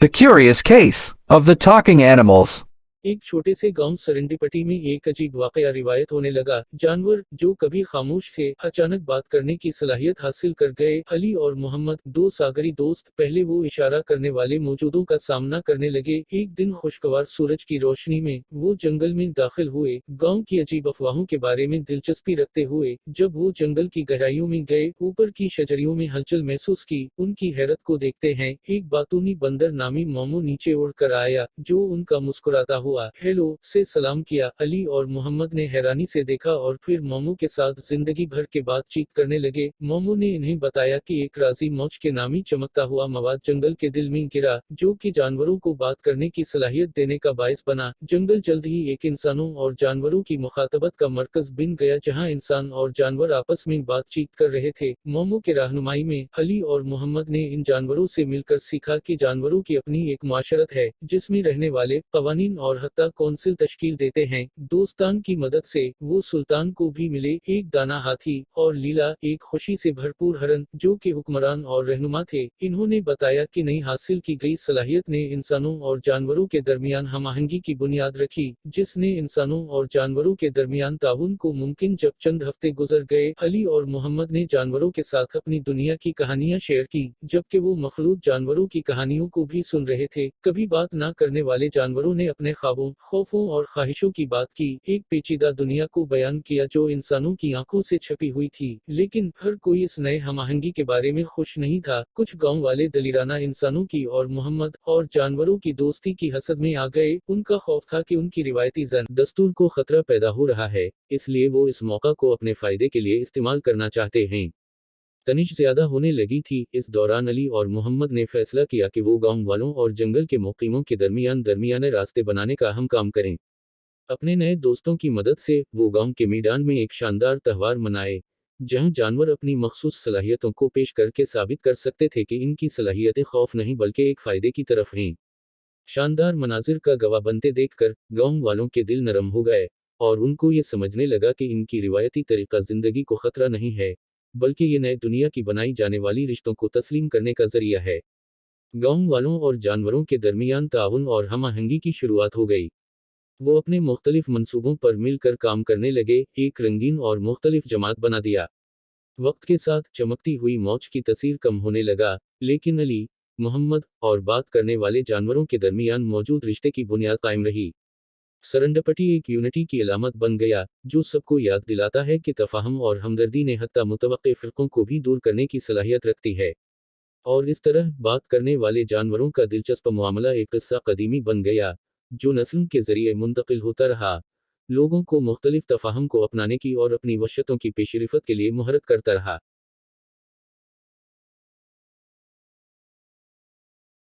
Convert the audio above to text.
The Curious Case of the Talking Animals. एक छोटे से गांव सेरेंडिपटी में एक अजीब वाकया रिवायत होने लगा। जानवर जो कभी खामोश थे अचानक बात करने की सलाहियत हासिल कर गए। अली और मोहम्मद, दो सागरी दोस्त, पहले वो इशारा करने वाले मौजूदों का सामना करने लगे। एक दिन खुशगवार सूरज की रोशनी में वो जंगल में दाखिल हुए, गांव की अजीब अफवाहों के बारे में दिलचस्पी रखते हुए। जब वो जंगल की गहराइयों में गए, ऊपर की शजरियों में हलचल महसूस की। उनकी हैरत को देखते हैं एक बातूनी बंदर नामी मोमो नीचे उड़ कर आया, जो उनका मुस्कुराता हुआ हेलो से सलाम किया। अली और मोहम्मद ने हैरानी से देखा और फिर मोमो के साथ जिंदगी भर के बातचीत करने लगे। मोमो ने इन्हें बताया कि एक राजी मौज के नामी चमकता हुआ मवाद जंगल के दिल में गिरा, जो कि जानवरों को बात करने की सलाहियत देने का बायस बना। जंगल जल्द ही एक इंसानों और जानवरों की मुखातबत का मरकज बन गया, जहां इंसान और जानवर आपस में बातचीत कर रहे थे। मोमो के रहनुमाई में अली और मोहम्मद ने इन जानवरों से मिलकर सीखा कि जानवरों की अपनी एक माशरत है, जिसमें रहने वाले कवानीन और हत्ता कौंसिल तश्कील देते हैं। दोस्तान की मदद से वो सुल्तान को भी मिले, एक दाना हाथी, और लीला, एक खुशी से भरपूर हरन, जो कि हुक्मरान और रहनुमा थे। इन्होंने बताया कि नई हासिल की गई सलाहियत ने इंसानों और जानवरों के दरमियान हमाहंगी की बुनियाद रखी, जिसने इंसानों और जानवरों के दरमियान ताउन को मुमकिन। जब चंद हफ्ते गुजर गए, अली और मोहम्मद ने जानवरों के साथ अपनी दुनिया की कहानियां शेयर की, जबकि वो मखलूक जानवरों की कहानियों को भी सुन रहे थे। कभी बात ना करने वाले जानवरों ने अपने ख्वाबों, खौफों और ख्वाहिशों की बात की, एक पेचीदा दुनिया को बयान किया जो इंसानों की आंखों से छपी हुई थी। लेकिन हर कोई इस नए हमाहंगी के बारे में खुश नहीं था। कुछ गांव वाले दलीराना इंसानों की और मोहम्मद और जानवरों की दोस्ती की हसद में आ गए। उनका खौफ था कि उनकी रिवायती जन दस्तूर को खतरा पैदा हो रहा है, इसलिए वो इस मौका को अपने फायदे के लिए इस्तेमाल करना चाहते हैं। तनिश ज्यादा होने लगी थी। इस दौरान अली और मोहम्मद ने फैसला किया कि वो गांव वालों और जंगल के मुकीमों के दरमियाने रास्ते बनाने का अहम काम करें। अपने नए दोस्तों की मदद से वो गांव के मैदान में एक शानदार त्योहार मनाए, जहां जानवर अपनी मखसूस सलाहियतों को पेश करके साबित कर सकते थे कि इनकी सलाहियतें खौफ नहीं बल्कि एक फायदे की तरफ हैं। शानदार मनाजिर का गवाह बनते देखकर गांव वालों के दिल नरम हो गए, और उनको ये समझने लगा कि इनकी रिवायती तरीका जिंदगी को खतरा नहीं है, बल्कि ये नए दुनिया की बनाई जाने वाली रिश्तों को तस्लीम करने का जरिया है। गांव वालों और जानवरों के दरमियान ताउन और हमाहंगी की शुरुआत हो गई। वो अपने मुख्तलिफ मंसूबों पर मिलकर काम करने लगे, एक रंगीन और मुख्तलिफ जमात बना दिया। वक्त के साथ चमकती हुई मौज की तस्वीर कम होने लगा, लेकिन अली, मोहम्मद और बात करने वाले जानवरों के दरमियान मौजूद रिश्ते की बुनियाद कायम रही। सरंडपटी एक यूनिटी की अलामत बन गया, जो सबको याद दिलाता है कि तफाहम और हमदर्दी ने हत्ता मुतवक्के फ़िरक़ों को भी दूर करने की सलाहियत रखती है। और इस तरह बात करने वाले जानवरों का दिलचस्प मामला एक किस्सा कदीमी बन गया, जो नस्ल के जरिए मुंतकिल होता रहा, लोगों को मुख्तलिफ तफाहम को अपनाने की और अपनी वशतों की पेशरफत के लिए मुहर्रत करता रहा।